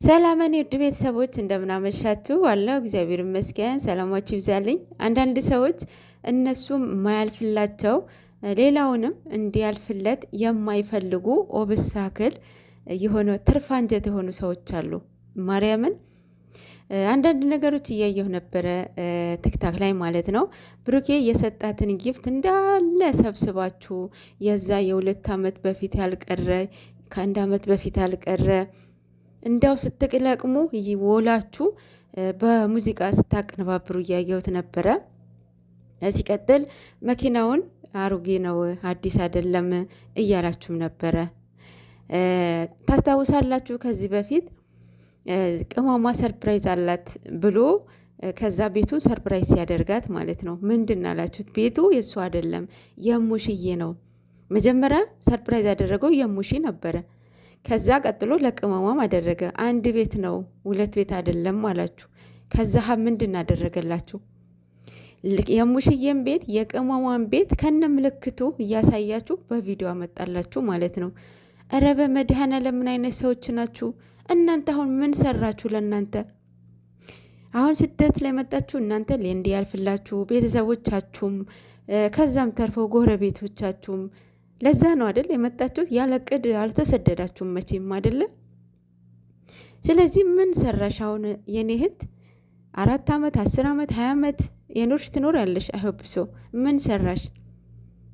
ሰላምን ውድ ቤተሰቦች እንደምናመሻችሁ አለው። እግዚአብሔር ይመስገን ሰላማችሁ ይብዛልኝ። አንዳንድ ሰዎች እነሱም የማያልፍላቸው ሌላውንም እንዲያልፍለት የማይፈልጉ ኦብስታክል የሆነ ትርፍ አንጀት የሆኑ ሰዎች አሉ። ማርያምን አንዳንድ ነገሮች እያየሁ ነበረ ቲክታክ ላይ ማለት ነው። ብሩኬ የሰጣትን ጊፍት እንዳለ ሰብስባችሁ የዛ የ2 ዓመት በፊት ያልቀረ ከ1 ዓመት በፊት ያልቀረ እንዳው ስትቅለቅሙ ይወላችሁ በሙዚቃ ስታቀነባብሩ እያየሁት ነበረ። ሲቀጥል መኪናውን አሮጌ ነው አዲስ አይደለም እያላችሁም ነበረ። ታስታውሳላችሁ ከዚህ በፊት ቅመማ ሰርፕራይዝ አላት ብሎ ከዛ ቤቱ ሰርፕራይዝ ሲያደርጋት ማለት ነው። ምንድን አላችሁት? ቤቱ የእሱ አይደለም የሙሽዬ ነው። መጀመሪያ ሰርፕራይዝ ያደረገው የሙሺ ነበረ። ከዛ ቀጥሎ ለቅመሟም አደረገ። አንድ ቤት ነው 2 ቤት አይደለም አላችሁ። ከዛ ምንድን አደረገላችሁ? የሙሽዬም ቤት የቅመሟን ቤት ከነ ምልክቱ እያሳያችሁ በቪዲዮ አመጣላችሁ ማለት ነው። እረ በመድኃኔዓለም ምን አይነት ሰዎች ናችሁ እናንተ? አሁን ምን ሰራችሁ? ለእናንተ አሁን ስደት ላይ መጣችሁ እናንተ እንዲያልፍላችሁ ቤተሰቦቻችሁም ከዛም ተርፎ ጎረቤቶቻችሁም ለዛ ነው አይደል የመጣችሁት? ያለ ቅድ አልተሰደዳችሁም መቼም አይደለ? ስለዚህ ምን ሰራሽ አሁን የኔ እህት? 4 ዓመት 10 ዓመት 20 ዓመት የኖርሽ ትኖር ያለሽ አይሆብሶ ምን ሰራሽ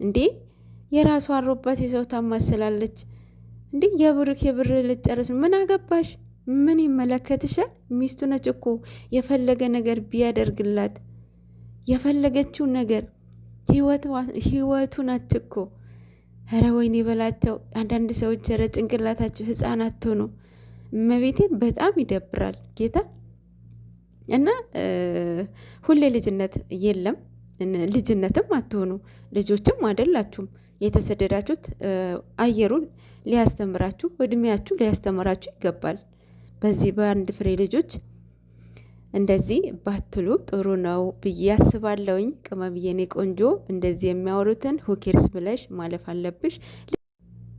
እንዴ? የራሷ አሮባት የሰው ታማስላለች እንዴ? የብሩክ የብር ልጨርስ ምን አገባሽ? ምን ይመለከትሻል? ሚስቱ ነች እኮ። የፈለገ ነገር ቢያደርግላት የፈለገችው ነገር ህይወቱ ናት እኮ። ኧረ ወይኔ በላቸው አንዳንድ ሰዎች። ኧረ ጭንቅላታቸው ህፃናት ሆኖ እመቤቴን በጣም ይደብራል ጌታ። እና ሁሌ ልጅነት የለም፣ ልጅነትም አትሆኑ፣ ልጆችም አይደላችሁም። የተሰደዳችሁት አየሩን ሊያስተምራችሁ እድሜያችሁ ሊያስተምራችሁ ይገባል። በዚህ በአንድ ፍሬ ልጆች እንደዚህ ባትሉ ጥሩ ነው ብዬ አስባለሁኝ። ቅመምዬ የኔ ቆንጆ እንደዚህ የሚያወሩትን ሁኬርስ ብለሽ ማለፍ አለብሽ።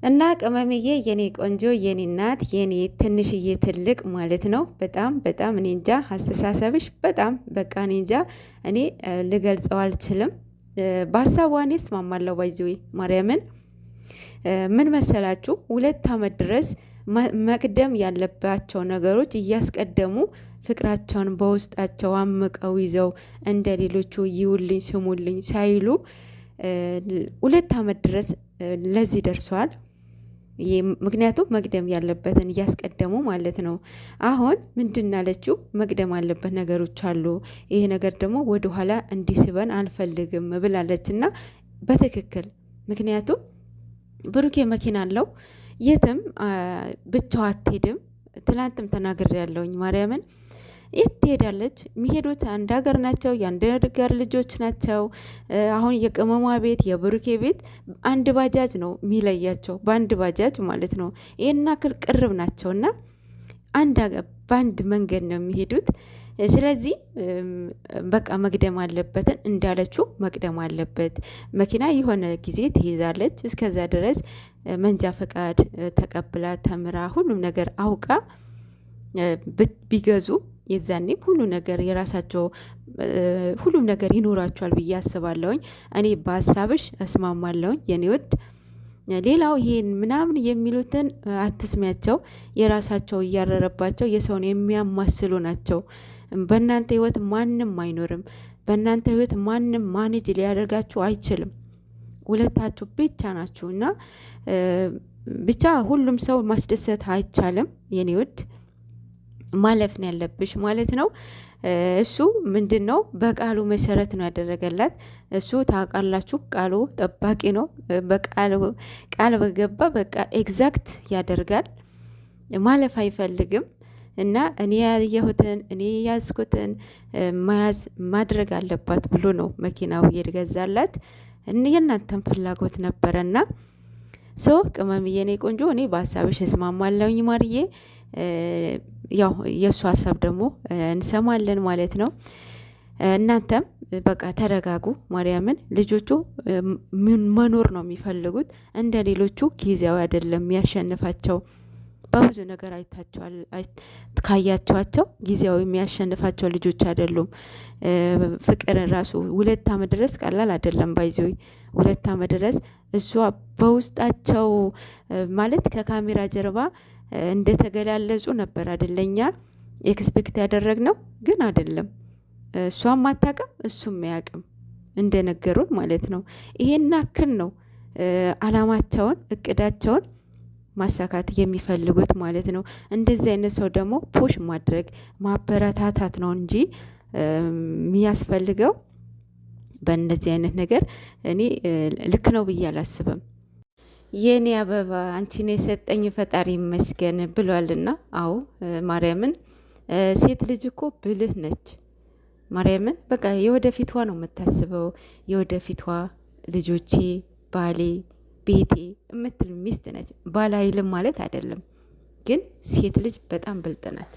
እና ቅመምዬ የኔ ቆንጆ የኔ እናት የኔ ትንሽዬ ትልቅ ማለት ነው። በጣም በጣም እኔ እንጃ አስተሳሰብሽ በጣም በቃ እኔ እንጃ እኔ ልገልጸው አልችልም። በሀሳቧ እኔ እስማማለሁ። ባይዘዌ ማርያምን ምን መሰላችሁ 2 ዓመት ድረስ መቅደም ያለባቸው ነገሮች እያስቀደሙ ፍቅራቸውን በውስጣቸው አምቀው ይዘው እንደ ሌሎቹ ይውልኝ ስሙልኝ ሳይሉ 2 ዓመት ድረስ ለዚህ ደርሰዋል። ምክንያቱም መቅደም ያለበትን እያስቀደሙ ማለት ነው። አሁን ምንድን አለችው? መቅደም አለበት ነገሮች አሉ፣ ይሄ ነገር ደግሞ ወደኋላ እንዲስበን አልፈልግም ብላለች። እና በትክክል ምክንያቱም ብሩኬ መኪና አለው፣ የትም ብቻው አትሄድም። ትላንትም ተናግሬ ያለውኝ ማርያምን የት ትሄዳለች? የሚሄዱት አንድ ሀገር ናቸው፣ የአንድ ሀገር ልጆች ናቸው። አሁን የቅመሟ ቤት የብሩኬ ቤት አንድ ባጃጅ ነው የሚለያቸው፣ በአንድ ባጃጅ ማለት ነው። ይህና ቅርብ ናቸው እና በአንድ መንገድ ነው የሚሄዱት። ስለዚህ በቃ መቅደም አለበትን እንዳለችው መቅደም አለበት። መኪና የሆነ ጊዜ ትይዛለች። እስከዛ ድረስ መንጃ ፈቃድ ተቀብላ ተምራ ሁሉም ነገር አውቃ ቢገዙ የዛኔም ሁሉ ነገር የራሳቸው ሁሉም ነገር ይኖራቸዋል ብዬ አስባለሁኝ። እኔ በሀሳብሽ እስማማለሁኝ የኔ ውድ። ሌላው ይሄን ምናምን የሚሉትን አትስሚያቸው። የራሳቸው እያረረባቸው የሰውን የሚያማስሉ ናቸው። በእናንተ ህይወት ማንም አይኖርም። በእናንተ ህይወት ማንም ማኔጅ ሊያደርጋችሁ አይችልም። ሁለታችሁ ብቻ ናችሁ እና ብቻ ሁሉም ሰው ማስደሰት አይቻልም የኔ ውድ። ማለፍ ነው ያለብሽ ማለት ነው። እሱ ምንድን ነው በቃሉ መሰረት ነው ያደረገላት። እሱ ታውቃላችሁ ቃሉ ጠባቂ ነው። ቃል በገባ በቃ ኤግዛክት ያደርጋል። ማለፍ አይፈልግም። እና እኔ ያየሁትን እኔ ያዝኩትን መያዝ ማድረግ አለባት ብሎ ነው መኪናው የገዛላት። የእናንተን ፍላጎት ነበረና ቅመምዬ የኔ ቆንጆ እኔ በሀሳብሽ እስማማለሁኝ ማርዬ። ያው የእሱ ሀሳብ ደግሞ እንሰማለን ማለት ነው። እናንተም በቃ ተረጋጉ። ማርያምን ልጆቹ መኖር ነው የሚፈልጉት። እንደ ሌሎቹ ጊዜያዊ አይደለም የሚያሸንፋቸው። በብዙ ነገር አይታቸዋል። ካያቸዋቸው ጊዜያዊ የሚያሸንፋቸው ልጆች አይደሉም። ፍቅርን ራሱ 2 ዓመት ድረስ ቀላል አይደለም። ባይዘዊ 2 ዓመት ድረስ እሷ በውስጣቸው ማለት ከካሜራ ጀርባ እንደተገላለጹ ነበር አይደለኛ ኤክስፔክት ያደረግነው፣ ግን አይደለም። እሷም አታውቅም እሱም አያውቅም እንደነገሩን ማለት ነው። ይሄን አክል ነው አላማቸውን እቅዳቸውን ማሳካት የሚፈልጉት ማለት ነው። እንደዚህ አይነት ሰው ደግሞ ፑሽ ማድረግ ማበረታታት ነው እንጂ የሚያስፈልገው በእንደዚህ አይነት ነገር እኔ ልክ ነው ብዬ አላስብም። የኔ አበባ አንቺን የሰጠኝ ፈጣሪ ይመስገን ብሏልና፣ አዎ ማርያምን ሴት ልጅ እኮ ብልህ ነች። ማርያምን በቃ የወደፊቷ ነው የምታስበው። የወደፊቷ ልጆቼ፣ ባሌ፣ ቤቴ የምትል ሚስት ነች። ባል አይልም ማለት አይደለም፣ ግን ሴት ልጅ በጣም ብልጥ ናት።